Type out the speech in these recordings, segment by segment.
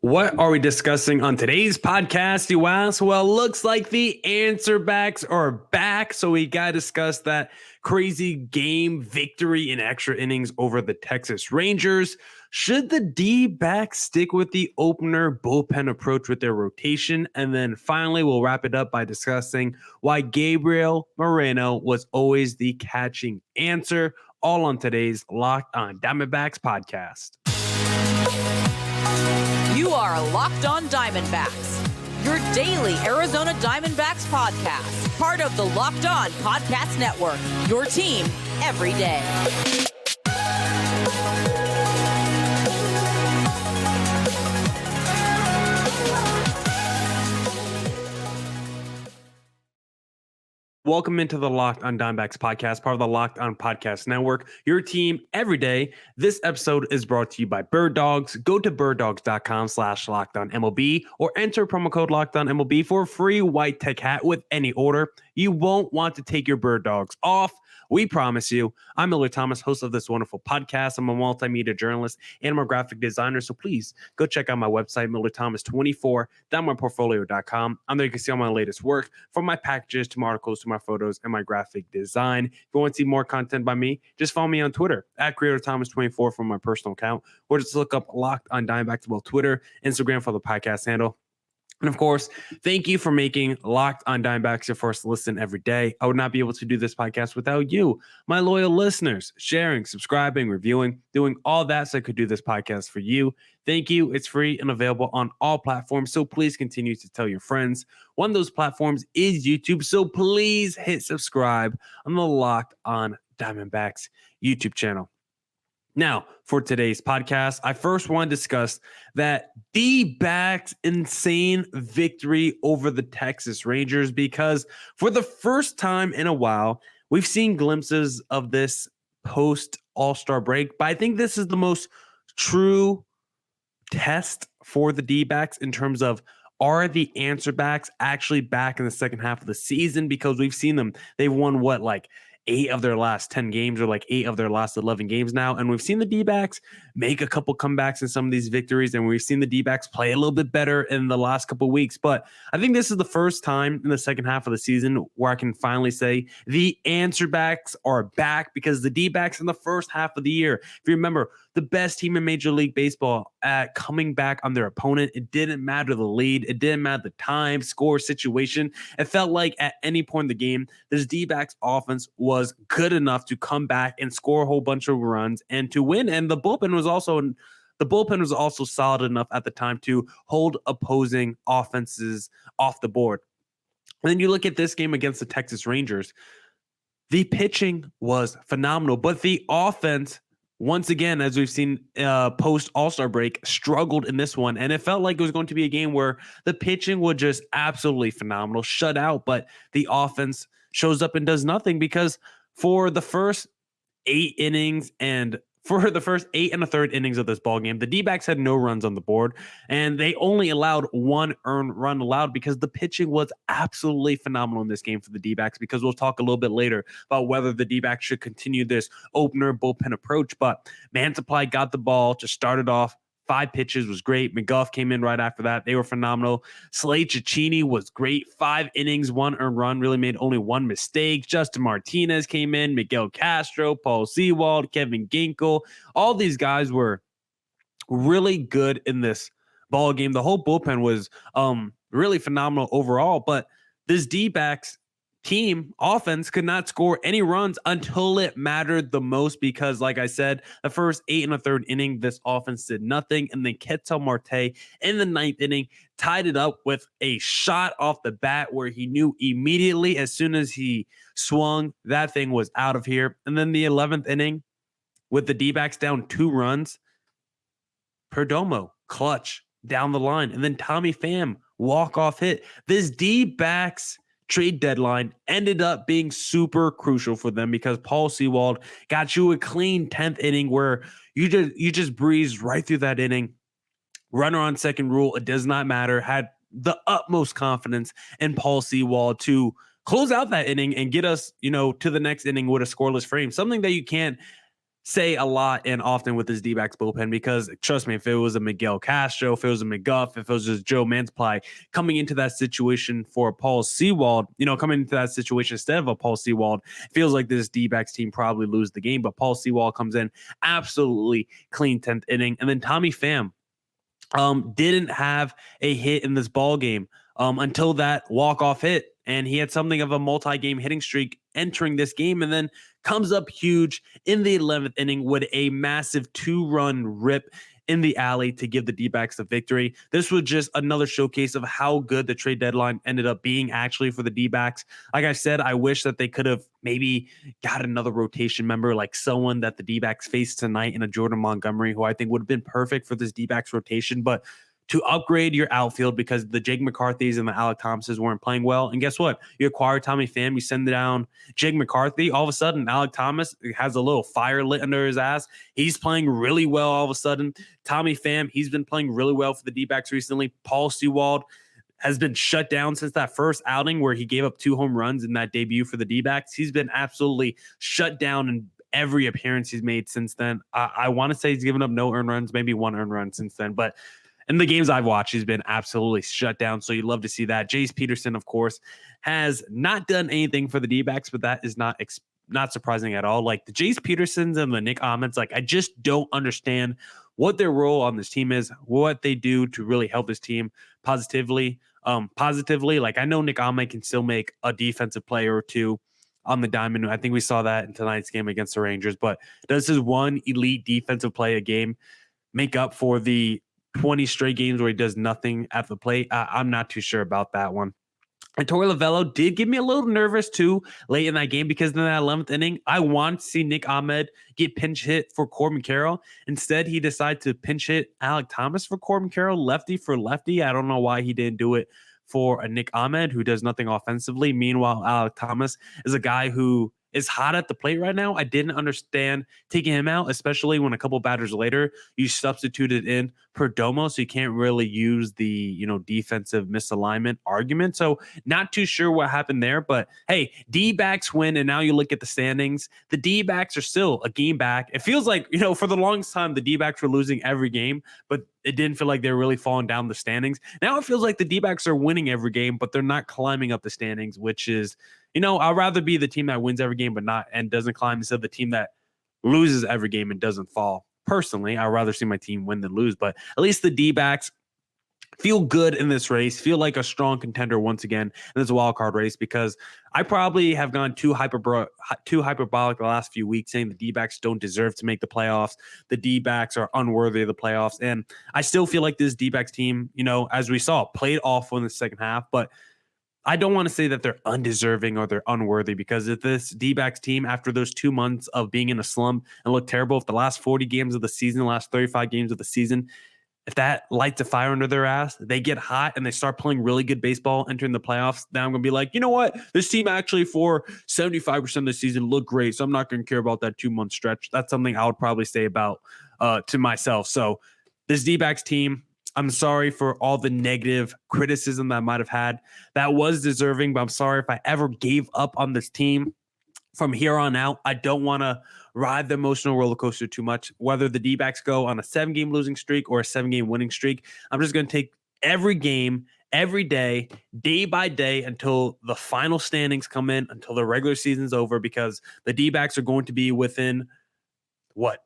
What are we discussing on today's podcast, you ask? Well, looks like the ANSWERBACKS are back, so we got to discuss that crazy game victory in extra innings over the Texas Rangers. Should the D-backs stick with the opener bullpen approach with their rotation? And then finally, we'll wrap it up by discussing why Gabriel Moreno was always the catching answer, all on today's Locked on Diamondbacks podcast. You are Locked on Diamondbacks, your daily Arizona Diamondbacks podcast, part of the Locked on Podcast Network, your team every day. Welcome into the Locked on Diamondbacks podcast, part of the Locked on Podcast Network, your team every day. This episode is brought to you by Bird Dogs. Go to birddogs.com/LockedOnMLB or enter promo code LockedOnMLB for a free white tech hat with any order. You won't want to take your Bird Dogs off. We promise you. I'm Millard Thomas, host of this wonderful podcast. I'm a multimedia journalist and I'm a graphic designer. So please go check out my website, MillardThomas24.com. On there you can see all my latest work, from my packages to my articles to my photos and my graphic design. If you want to see more content by me, just follow me on Twitter at CreatorThomas24 from my personal account, or just look up Locked on Diamondbacks, both Twitter, Instagram for the podcast handle. And of course, thank you for making Locked on Diamondbacks your first listen every day. I would not be able to do this podcast without you, my loyal listeners, sharing, subscribing, reviewing, doing all that so I could do this podcast for you. Thank you. It's free and available on all platforms, so please continue to tell your friends. One of those platforms is YouTube, so please hit subscribe on the Locked on Diamondbacks YouTube channel. Now, for today's podcast, I first want to discuss that D-backs insane victory over the Texas Rangers, because for the first time in a while, we've seen glimpses of this post All-Star break, but I think this is the most true test for the D-backs in terms of, are the ANSWERBACKS actually back in the second half of the season? Because we've seen them, they've won 8 of their last 10 games, or 8 of their last 11 games now. And we've seen the D-backs make a couple comebacks in some of these victories, and we've seen the D-backs play a little bit better in the last couple of weeks. But I think this is the first time in the second half of the season where I can finally say the ANSWERBACKS are back, because the D-backs in the first half of the year, if you remember, the best team in Major League Baseball at coming back on their opponent. It didn't matter the lead. It didn't matter the time, score, situation. It felt like at any point in the game, this D-backs offense was good enough to come back and score a whole bunch of runs and to win. And the bullpen was also solid enough at the time to hold opposing offenses off the board. And then you look at this game against the Texas Rangers. The pitching was phenomenal, but the offense, once again, as we've seen post All-Star break, struggled in this one. And it felt like it was going to be a game where the pitching would just absolutely phenomenal, shut out, but the offense shows up and does nothing, because for the first 8 innings and for the first 8 1/3 innings of this ball game, the D-backs had no runs on the board, and they only allowed 1 earned run allowed, because the pitching was absolutely phenomenal in this game for the D-backs. Because we'll talk a little bit later about whether the D-backs should continue this opener bullpen approach. But Mantiply got the ball, just started off 5 pitches, was great. McGough came in right after that. They were phenomenal. Slade Cecchini was great. 5 innings, 1 earned run, really made only 1 mistake. Justin Martinez came in, Miguel Castro, Paul Sewald, Kevin Ginkel. All these guys were really good in this ball game. The whole bullpen was really phenomenal overall, but this D-backs team offense could not score any runs until it mattered the most, because like I said, the first 8 1/3 inning, this offense did nothing. And then Ketel Marte in the 9th inning tied it up with a shot off the bat where he knew immediately as soon as he swung, that thing was out of here. And then the 11th inning, with the D-backs down 2 runs, Perdomo clutch down the line, and then Tommy Pham walk-off hit. This D-backs trade deadline ended up being super crucial for them, because Paul Sewald got you a clean 10th inning where you just breezed right through that inning. Runner on second rule, it does not matter. Had the utmost confidence in Paul Sewald to close out that inning and get us, to the next inning with a scoreless frame. Something that you can't say a lot and often with this D-backs bullpen, because trust me, if it was a Miguel Castro, if it was a McGuff, if it was just Joe Mantiply coming into that situation for Paul Sewald, coming into that situation instead of a Paul Sewald, feels like this D-backs team probably lose the game. But Paul Sewald comes in, absolutely clean 10th inning. And then Tommy Pham didn't have a hit in this ball game until that walk-off hit. And he had something of a multi-game hitting streak entering this game, and then comes up huge in the 11th inning with a massive 2-run rip in the alley to give the D-backs the victory. This was just another showcase of how good the trade deadline ended up being actually for the D-backs. Like I said, I wish that they could have maybe got another rotation member, like someone that the D-backs faced tonight in a Jordan Montgomery, who I think would have been perfect for this D-backs rotation. But to upgrade your outfield because the Jake McCarthy's and the Alec Thomases weren't playing well. And guess what? You acquire Tommy Pham, you send down Jake McCarthy. All of a sudden, Alec Thomas has a little fire lit under his ass. He's playing really well all of a sudden. Tommy Pham, he's been playing really well for the D-backs recently. Paul Sewald has been shut down since that first outing where he gave up 2 home runs in that debut for the D-backs. He's been absolutely shut down in every appearance he's made since then. I want to say he's given up no earned runs, maybe 1 earned run since then, but in the games I've watched, he's been absolutely shut down. So you'd love to see that. Jace Peterson, of course, has not done anything for the D-backs, but that is not surprising at all. Like the Jace Petersons and the Nick Ahmeds, like I just don't understand what their role on this team is, what they do to really help this team positively. Like I know Nick Ahmed can still make a defensive play or two on the diamond. I think we saw that in tonight's game against the Rangers, but does his one elite defensive play a game make up for the 20 straight games where he does nothing at the plate? I'm not too sure about that one. And Torey Lovullo did get me a little nervous too late in that game because in that 11th inning, I want to see Nick Ahmed get pinch hit for Corbin Carroll. Instead, he decided to pinch hit Alec Thomas for Corbin Carroll, lefty for lefty. I don't know why he didn't do it for a Nick Ahmed who does nothing offensively. Meanwhile, Alec Thomas is a guy who is hot at the plate right now. I didn't understand taking him out, especially when a couple batters later you substituted in Perdomo, so you can't really use the defensive misalignment argument. So not too sure what happened there, but hey, D-backs win, and now you look at the standings. The D-backs are still a game back. It feels like for the longest time the D-backs were losing every game, but it didn't feel like they were really falling down the standings. Now it feels like the D-backs are winning every game, but they're not climbing up the standings, which is I'd rather be the team that wins every game and doesn't climb instead of the team that loses every game and doesn't fall. Personally, I'd rather see my team win than lose, but at least the D-backs feel good in this race, feel like a strong contender once again in this wild card race, because I probably have gone too hyperbolic the last few weeks saying the D-backs don't deserve to make the playoffs. The D-backs are unworthy of the playoffs. And I still feel like this D-backs team, as we saw, played awful in the second half, but I don't want to say that they're undeserving or they're unworthy, because if this D-backs team, after those 2 months of being in a slump and look terrible, if the last 40 games of the season, the last 35 games of the season, if that lights a fire under their ass, they get hot and they start playing really good baseball entering the playoffs, then I'm going to be like, you know what? This team actually for 75% of the season looked great, so I'm not going to care about that 2-month stretch. That's something I would probably say about to myself. So this D-backs team, I'm sorry for all the negative criticism that I might have had. That was deserving, but I'm sorry if I ever gave up on this team. From here on out, I don't want to ride the emotional roller coaster too much. Whether the D-backs go on a 7-game losing streak or a 7-game winning streak, I'm just going to take every game, every day, day by day, until the final standings come in, until the regular season's over, because the D-backs are going to be within,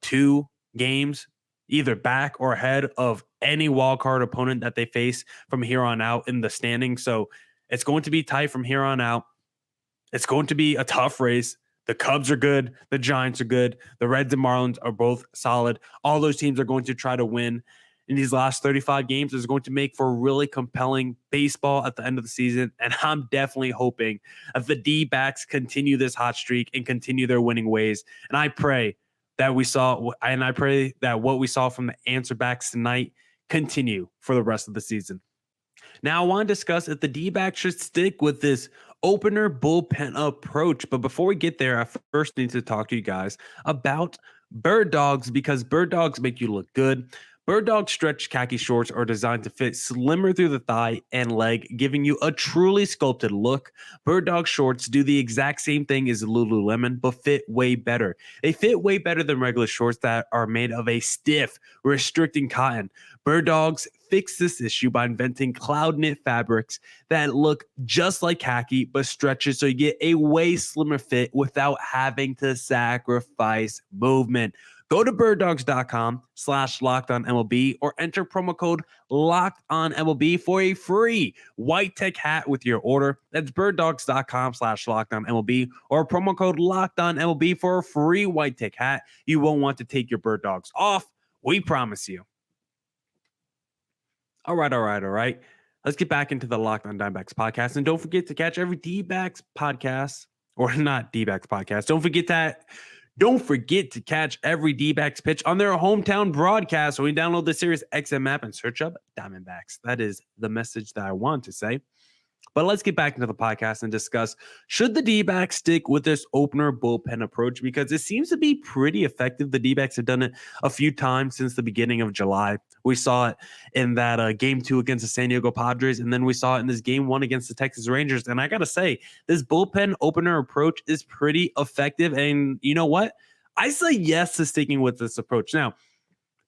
2 games, either back or ahead of any wild card opponent that they face from here on out in the standing. So it's going to be tight from here on out. It's going to be a tough race. The Cubs are good. The Giants are good. The Reds and Marlins are both solid. All those teams are going to try to win in these last 35 games. Is going to make for really compelling baseball at the end of the season. And I'm definitely hoping that the D-backs continue this hot streak and continue their winning ways. And I pray that what we saw from the ANSWERBACKS tonight continue for the rest of the season. Now, I want to discuss if the D-backs should stick with this opener bullpen approach. But before we get there, I first need to talk to you guys about bird dogs, because bird dogs make you look good. Bird Dog stretch khaki shorts are designed to fit slimmer through the thigh and leg, giving you a truly sculpted look. Bird Dog shorts do the exact same thing as Lululemon, but fit way better. They fit way better than regular shorts that are made of a stiff, restricting cotton. Bird Dogs fix this issue by inventing cloud knit fabrics that look just like khaki, but stretches so you get a way slimmer fit without having to sacrifice movement. Go to birddogs.com/lockedonmlb or enter promo code LOCKEDONMLB for a free white tech hat with your order. That's birddogs.com/lockedonmlb or promo code LOCKEDONMLB for a free white tech hat. You won't want to take your Bird Dogs off. We promise you. All right. Let's get back into the Locked On Diamondbacks podcast. And don't forget to catch every D-Backs podcast, or not D-Backs podcast. Don't forget to catch every D-Backs pitch on their hometown broadcast when you download the Sirius XM app and search up Diamondbacks. That is the message that I want to say. But let's get back into the podcast and discuss, should the D-Backs stick with this opener bullpen approach? Because it seems to be pretty effective. The D-Backs have done it a few times since the beginning of July. We saw it in that Game 2 against the San Diego Padres, and then we saw it in this Game 1 against the Texas Rangers. And I got to say, this bullpen opener approach is pretty effective. And you know what? I say yes to sticking with this approach. Now,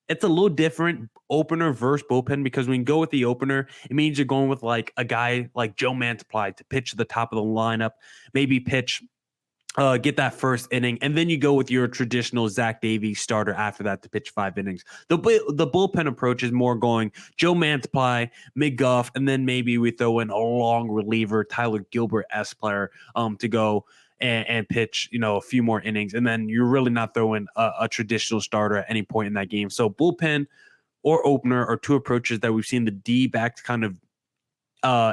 it's a little different opener versus bullpen, because when you go with the opener, it means you're going with like a guy like Joe Mantiply to pitch to the top of the lineup, maybe pitch, get that first inning, and then you go with your traditional Zach Davies starter after that to pitch 5 innings. The bullpen approach is more going Joe Mantiply, McGuff, and then maybe we throw in a long reliever, Tyler Gilbert-esque player to go and pitch, a few more innings. And then you're really not throwing a traditional starter at any point in that game. So bullpen or opener are two approaches that we've seen the D-backs kind of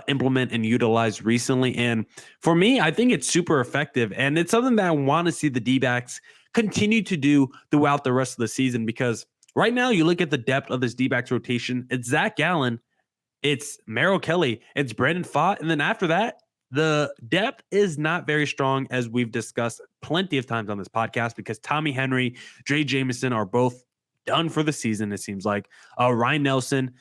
implement and utilize recently. And for me, I think it's super effective. And it's something that I want to see the D-backs continue to do throughout the rest of the season, because right now you look at the depth of this D-backs rotation. It's Zach Gallen, it's Merrill Kelly, it's Brandon Pfaadt. And then after that, the depth is not very strong, as we've discussed plenty of times on this podcast, because Tommy Henry, Dre Jameson are both done for the season, it seems like. Ryan Nelson,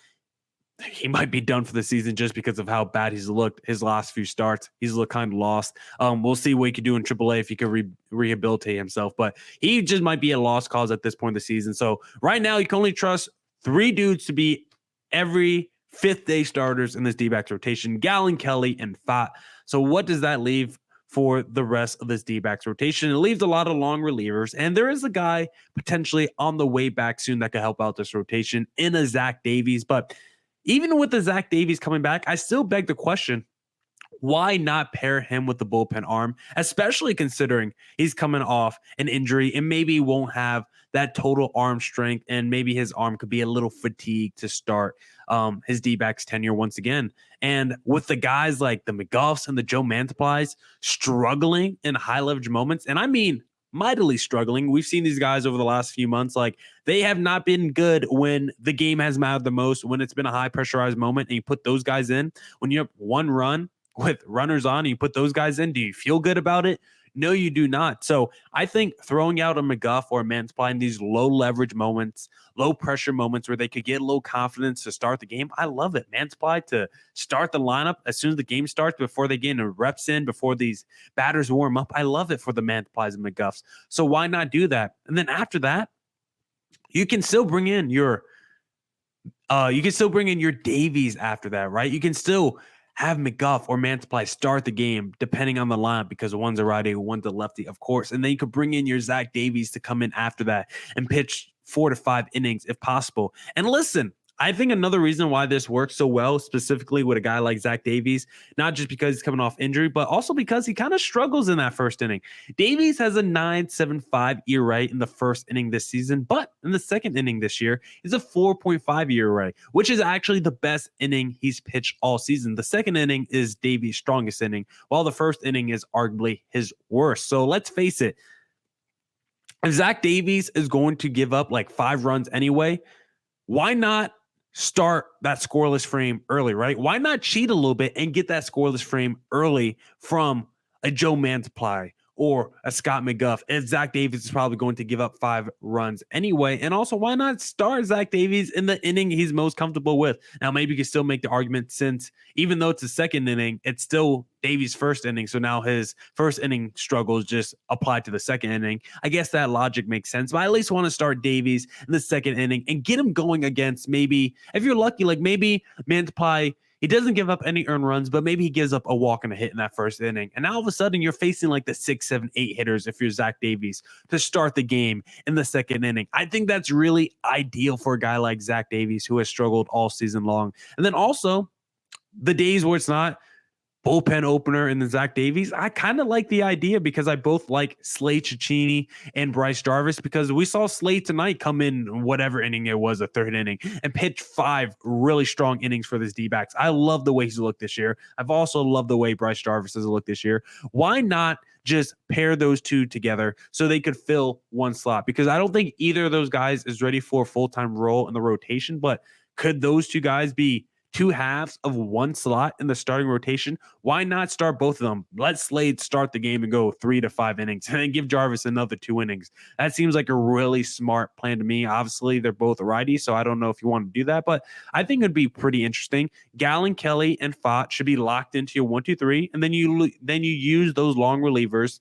he might be done for the season just because of how bad he's looked his last few starts. He's looked kind of lost. We'll see what he could do in AAA if he could rehabilitate himself, but he just might be a lost cause at this point in the season. So right now, you can only trust 3 dudes to be every fifth day starters in this D-backs rotation: Gallen, Kelly, and Pfaadt. So what does that leave for the rest of this D-backs rotation? It leaves a lot of long relievers, and there is a guy potentially on the way back soon that could help out this rotation in a Zach Davies. But even with the Zach Davies coming back, I still beg the question, why not pair him with the bullpen arm, especially considering he's coming off an injury and maybe won't have that total arm strength, and maybe his arm could be a little fatigued to start his D-backs tenure once again. And with the guys like the McGuffs and the Joe Mantiplies struggling in high leverage moments, and I mean mightily struggling. We've seen these guys over the last few months, like they have not been good when the game has mattered the most, when it's been a high pressurized moment, and you put those guys in. When you have 1 run with runners on and you put those guys in, do you feel good about it? No, you do not. So I think throwing out a McGuff or a Mantiply in these low leverage moments, low pressure moments where they could get low confidence to start the game, I love it. Mantiply to start the lineup as soon as the game starts, before they get into reps in, before these batters warm up. I love it for the Mantiplies and McGuffs. So why not do that? And then after that, you can still bring in your Davies after that, right? You can still have McGuff or Mantiply start the game depending on the lineup, because one's a righty, one's a lefty, of course. And then you could bring in your Zach Davies to come in after that and pitch 4 to 5 innings if possible. And listen, I think another reason why this works so well, specifically with a guy like Zach Davies, not just because he's coming off injury, but also because he kind of struggles in that first inning. Davies has a 9.75 ERA in the first inning this season, but in the second inning this year is a 4.5 ERA, which is actually the best inning he's pitched all season. The second inning is Davies' strongest inning, while the first inning is arguably his worst. So let's face it, if Zach Davies is going to give up like 5 runs anyway, why not start that scoreless frame early, right? Why not cheat a little bit and get that scoreless frame early from a Joe Mantiply or a Scott McGuff if Zach Davies is probably going to give up 5 runs anyway? And also, why not start Zach Davies in the inning he's most comfortable with? Now, maybe you can still make the argument, since even though it's the second inning, it's still Davies' first inning. So now his first inning struggles just apply to the second inning. I guess that logic makes sense, but I at least want to start Davies in the second inning and get him going against, maybe, if you're lucky, like maybe Mantiply, he doesn't give up any earned runs, but maybe he gives up a walk and a hit in that first inning. And now all of a sudden you're facing like the 6, 7, 8 hitters if you're Zach Davies to start the game in the second inning. I think that's really ideal for a guy like Zach Davies, who has struggled all season long. And then also the days where it's not bullpen opener and then Zach Davies, I kind of like the idea, because I both like Slade Cicchini and Bryce Jarvis, because we saw Slade tonight come in whatever inning it was, a third inning, and pitch 5 really strong innings for this D-backs. I love the way he's looked this year. I've also loved the way Bryce Jarvis has looked this year. Why not just pair those two together so they could fill one slot? Because I don't think either of those guys is ready for a full-time role in the rotation, but could those two guys be 2 halves of one slot in the starting rotation? Why not start both of them? Let Slade start the game and go 3 to 5 innings, and then give Jarvis another 2 innings. That seems like a really smart plan to me. Obviously, they're both righty, so I don't know if you want to do that, but I think it'd be pretty interesting. Gallen, Kelly, and Fott should be locked into your 1, 2, 3, and then you use those long relievers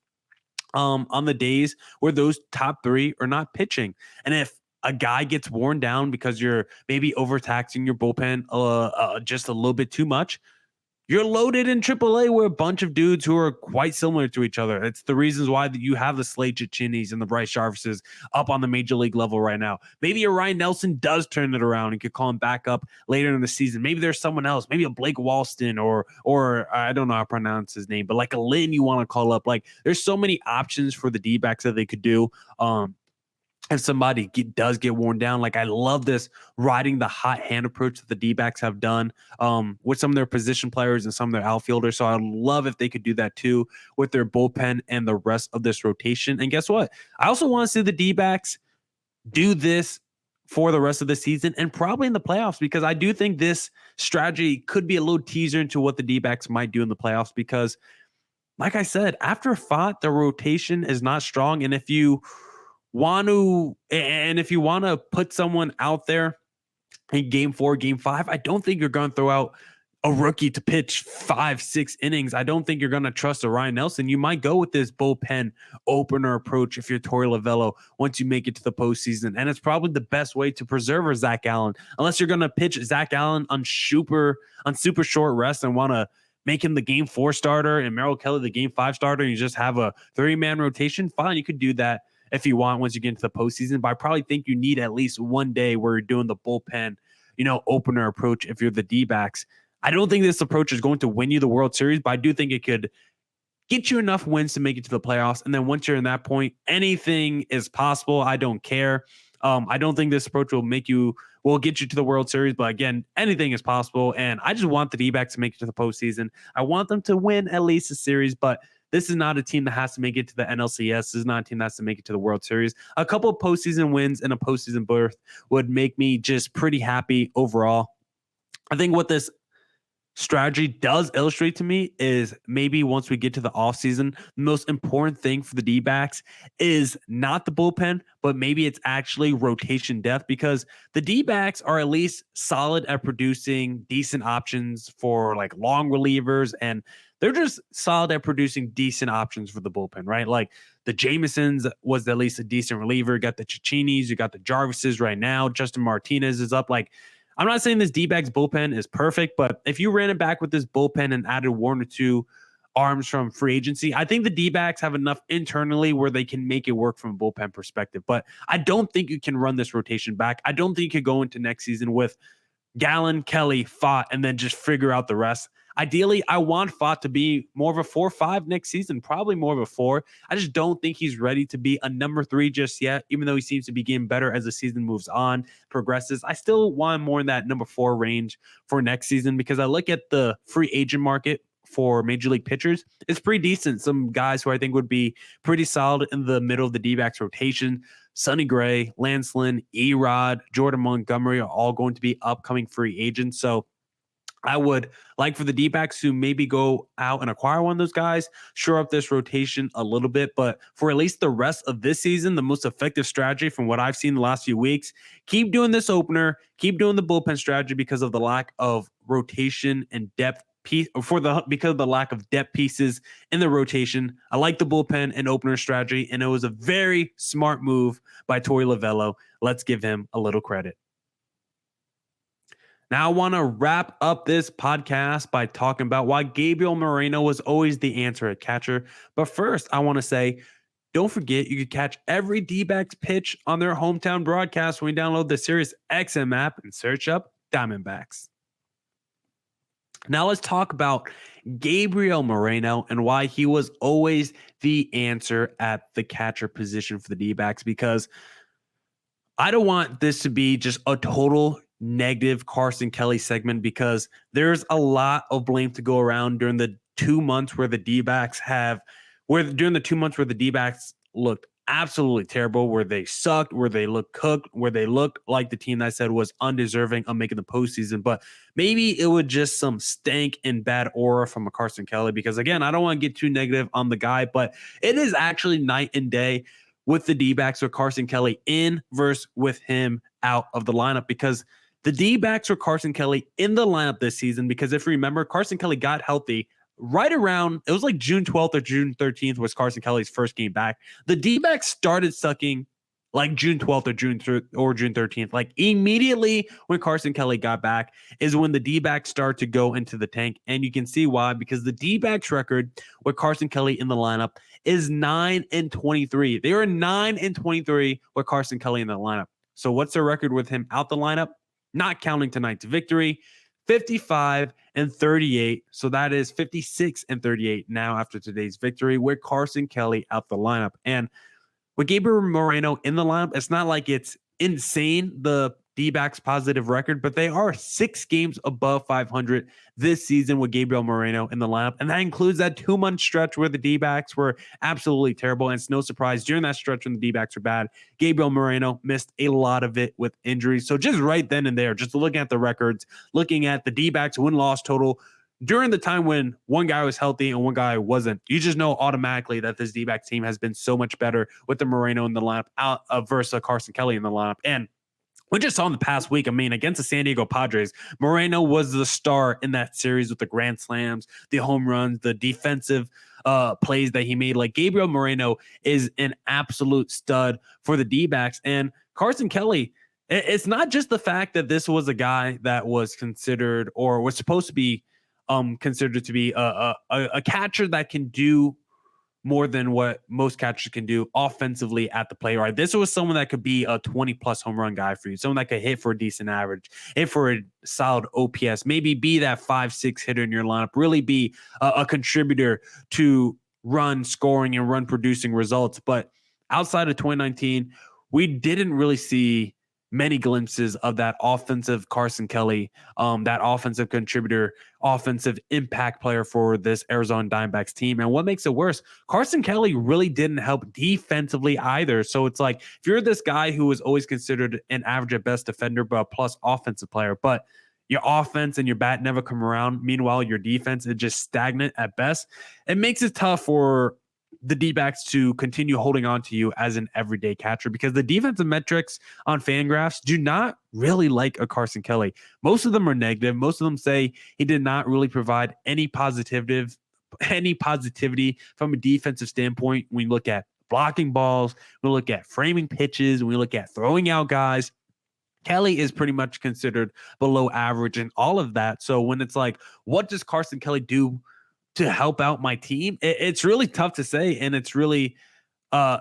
on the days where those top 3 are not pitching. And if a guy gets worn down because you're maybe overtaxing your bullpen just a little bit too much, you're loaded in AAA with a bunch of dudes who are quite similar to each other. It's the reasons why that you have the Slade Cicchinis and the Bryce Jarvises up on the major league level right now. Maybe a Ryan Nelson does turn it around and could call him back up later in the season. Maybe there's someone else, maybe a Blake Walston or I don't know how to pronounce his name, but like a Lynn you want to call up. Like, there's so many options for the D-backs that they could do. If somebody does get worn down, like, I love this riding the hot hand approach that the D-backs have done with some of their position players and some of their outfielders. So I'd love if they could do that too with their bullpen and the rest of this rotation. And guess what? I also want to see the D-backs do this for the rest of the season and probably in the playoffs, because I do think this strategy could be a little teaser into what the D-backs might do in the playoffs, because like I said, after Fott, the rotation is not strong. And if you want to put someone out there in game 4, game 5, I don't think you're going to throw out a rookie to pitch 5, 6 innings. I don't think you're going to trust a Ryan Nelson. You might go with this bullpen opener approach if you're Torey Lovullo once you make it to the postseason. And it's probably the best way to preserve a Zach Allen, unless you're going to pitch Zach Allen on super short rest and want to make him the game 4 starter and Merrill Kelly the game 5 starter, and you just have a 3-man rotation. Fine, you could do that if you want once you get into the postseason, but I probably think you need at least one day where you're doing the bullpen, opener approach if you're the D-backs. I don't think this approach is going to win you the World Series, but I do think it could get you enough wins to make it to the playoffs. And then once you're in that point, anything is possible. I don't care. I don't think this approach will get you to the World Series, but again, anything is possible. And I just want the D-backs to make it to the postseason. I want them to win at least a series, but this is not a team that has to make it to the NLCS. This is not a team that has to make it to the World Series. A couple of postseason wins and a postseason berth would make me just pretty happy overall. I think what this strategy does illustrate to me is maybe once we get to the offseason, the most important thing for the D-backs is not the bullpen, but maybe it's actually rotation depth, because the D-backs are at least solid at producing decent options for like long relievers, and they're just solid at producing decent options for the bullpen, right? Like the Jamesons was at least a decent reliever. You got the Cicchinis, you got the Jarvises right now. Justin Martinez is up. Like, I'm not saying this D-backs bullpen is perfect, but if you ran it back with this bullpen and added 1 or 2 arms from free agency, I think the D-backs have enough internally where they can make it work from a bullpen perspective. But I don't think you can run this rotation back. I don't think you could go into next season with Gallen, Kelly, Fott, and then just figure out the rest. Ideally, I want Fott to be more of a 4-5 next season, probably more of a 4. I just don't think he's ready to be a number 3 just yet, even though he seems to be getting better as the season moves on, progresses. I still want more in that number 4 range for next season, because I look at the free agent market for major league pitchers. It's pretty decent. Some guys who I think would be pretty solid in the middle of the D-backs rotation. Sonny Gray, Lance Lynn, Erod, Jordan Montgomery are all going to be upcoming free agents. So I would like for the D-backs to maybe go out and acquire one of those guys, shore up this rotation a little bit. But for at least the rest of this season, the most effective strategy from what I've seen the last few weeks, keep doing this opener, keep doing the bullpen strategy because of the lack of rotation and depth because of the lack of depth pieces in the rotation. I like the bullpen and opener strategy, and it was a very smart move by Torey Lovullo. Let's give him a little credit. Now, I want to wrap up this podcast by talking about why Gabriel Moreno was always the answer at catcher. But first, I want to say, don't forget you can catch every D-backs pitch on their hometown broadcast when you download the Sirius XM app and search up Diamondbacks. Now let's talk about Gabriel Moreno and why he was always the answer at the catcher position for the D-backs, because I don't want this to be just a total negative Carson Kelly segment, because there's a lot of blame to go around during the 2 months where the D-backs looked absolutely terrible, where they sucked, where they looked cooked, where they looked like the team that I said was undeserving of making the postseason. But maybe it was just some stank and bad aura from a Carson Kelly, because again, I don't want to get too negative on the guy, but it is actually night and day with the D-backs with Carson Kelly in versus with him out of the lineup, because the D-backs were Carson Kelly in the lineup this season, because if you remember, Carson Kelly got healthy right around, it was like June 12th or June 13th was Carson Kelly's first game back. The D-backs started sucking like June 12th or June 13th. Like immediately when Carson Kelly got back is when the D-backs start to go into the tank. And you can see why, because the D-backs record with Carson Kelly in the lineup is 9-23. They were 9-23 with Carson Kelly in the lineup. So what's their record with him out the lineup? Not counting tonight's victory, 55-38. So that is 56-38 now after today's victory with Carson Kelly out the lineup. And with Gabriel Moreno in the lineup, it's not like it's insane, the D-backs positive record, but they are 6 games above 500 this season with Gabriel Moreno in the lineup. And that includes that 2-month stretch where the D-backs were absolutely terrible. And it's no surprise during that stretch when the D-backs were bad, Gabriel Moreno missed a lot of it with injuries. So just right then and there, just looking at the records, looking at the D-backs win-loss total during the time when one guy was healthy and one guy wasn't, you just know automatically that this D-backs team has been so much better with the Moreno in the lineup versus Carson Kelly in the lineup. And we just saw in the past week, I mean, against the San Diego Padres, Moreno was the star in that series with the grand slams, the home runs, the defensive plays that he made. Like Gabriel Moreno is an absolute stud for the D-backs. And Carson Kelly, it's not just the fact that this was a guy that was considered or was supposed to be considered to be a catcher that can do more than what most catchers can do offensively at the plate. Right, this was someone that could be a 20-plus home run guy for you, someone that could hit for a decent average, hit for a solid OPS, maybe be that 5-6 hitter in your lineup, really be a contributor to run scoring and run producing results. But outside of 2019, we didn't really see many glimpses of that offensive Carson Kelly, that offensive contributor, offensive impact player for this Arizona Diamondbacks team. And what makes it worse, Carson Kelly really didn't help defensively either. So it's like, if you're this guy who was always considered an average at best defender, but a plus offensive player, but your offense and your bat never come around, meanwhile, your defense is just stagnant at best, it makes it tough for the D-backs to continue holding on to you as an everyday catcher, because the defensive metrics on Fangraphs do not really like a Carson Kelly. Most of them are negative. Most of them say he did not really provide any positivity from a defensive standpoint. When you look at blocking balls, we look at framing pitches, we look at throwing out guys, Kelly is pretty much considered below average and all of that. So when it's like, what does Carson Kelly do to help out my team? It's really tough to say. And it's really,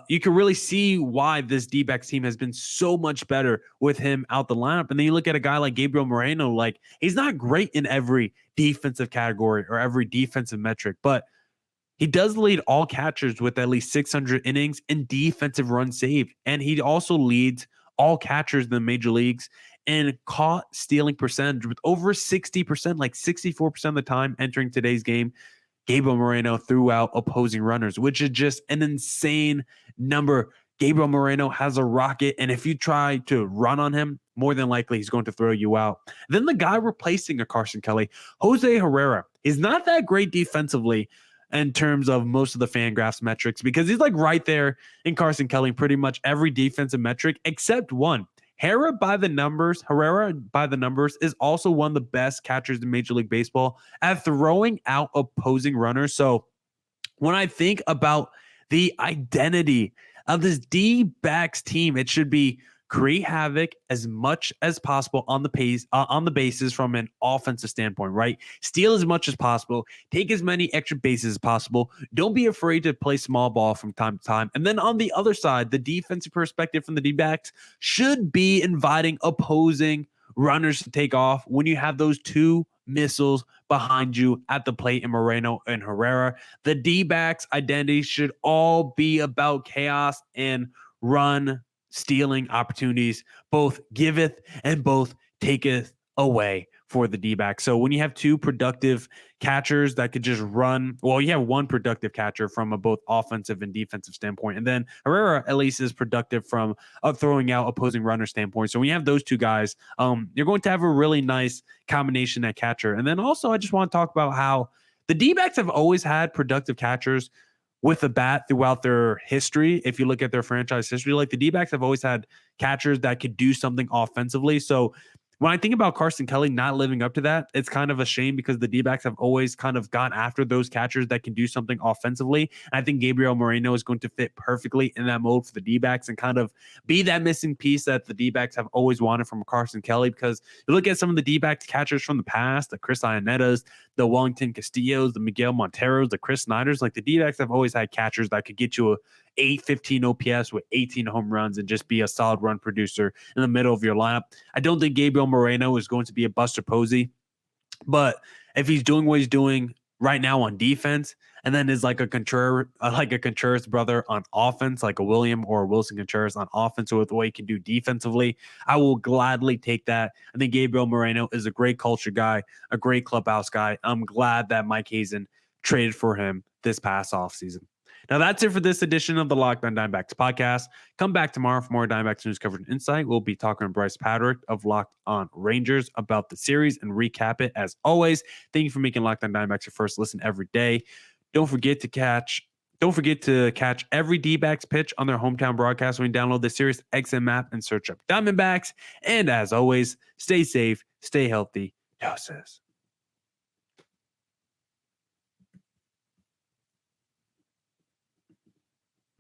you can really see why this D-backs team has been so much better with him out the lineup. And then you look at a guy like Gabriel Moreno, like he's not great in every defensive category or every defensive metric, but he does lead all catchers with at least 600 innings in defensive runs saved. And he also leads all catchers in the major leagues and caught stealing percentage with over 60%, like 64% of the time entering today's game, Gabriel Moreno threw out opposing runners, which is just an insane number Gabriel Moreno has a rocket, and if you try to run on him, more than likely he's going to throw you out. Then the guy replacing a Carson Kelly, Jose Herrera, is not that great defensively in terms of most of the FanGraphs metrics, because he's like right there in Carson Kelly in pretty much every defensive metric except one. Herrera by the numbers is also one of the best catchers in Major League Baseball at throwing out opposing runners. So when I think about the identity of this D-backs team, it should be create havoc as much as possible on the bases from an offensive standpoint, right? Steal as much as possible, take as many extra bases as possible. Don't be afraid to play small ball from time to time. And then on the other side, the defensive perspective from the D-backs should be inviting opposing runners to take off when you have those two missiles behind you at the plate in Moreno and Herrera. The D-backs identity should all be about chaos and run stealing opportunities, both giveth and both taketh away for the D-backs. So when you have two productive catchers that could just run, well, you have one productive catcher from a both offensive and defensive standpoint, and then Herrera at least is productive from a throwing out opposing runner standpoint. So when you have those two guys, you're going to have a really nice combination at catcher. And then also I just want to talk about how the D-backs have always had productive catchers with a bat throughout their history. If you look at their franchise history, like the D-backs have always had catchers that could do something offensively. So when I think about Carson Kelly not living up to that, it's kind of a shame, because the D-backs have always kind of gone after those catchers that can do something offensively. And I think Gabriel Moreno is going to fit perfectly in that mold for the D-backs and kind of be that missing piece that the D-backs have always wanted from Carson Kelly. Because you look at some of the D-backs catchers from the past, the Chris Ionettas, the Wellington Castillos, the Miguel Monteros, the Chris Snyders, like the D-backs have always had catchers that could get you a 815 OPS with 18 home runs and just be a solid run producer in the middle of your lineup. I don't think Gabriel Moreno is going to be a Buster Posey, but if he's doing what he's doing right now on defense, and then is like a Contreras brother on offense, like a William or a Wilson Contreras on offense, with what he can do defensively, I will gladly take that. I think Gabriel Moreno is a great culture guy, a great clubhouse guy. I'm glad that Mike Hazen traded for him this past offseason. Now, that's it for this edition of the Locked On Diamondbacks podcast. Come back tomorrow for more Diamondbacks news, coverage, and insight. We'll be talking to Bryce Patrick of Locked On Rangers about the series and recap it. As always, thank you for making Locked On Diamondbacks your first listen every day. Don't forget to catch every D-backs pitch on their hometown broadcast when you download the Sirius XM app and search up Diamondbacks. And as always, stay safe, stay healthy. Doses.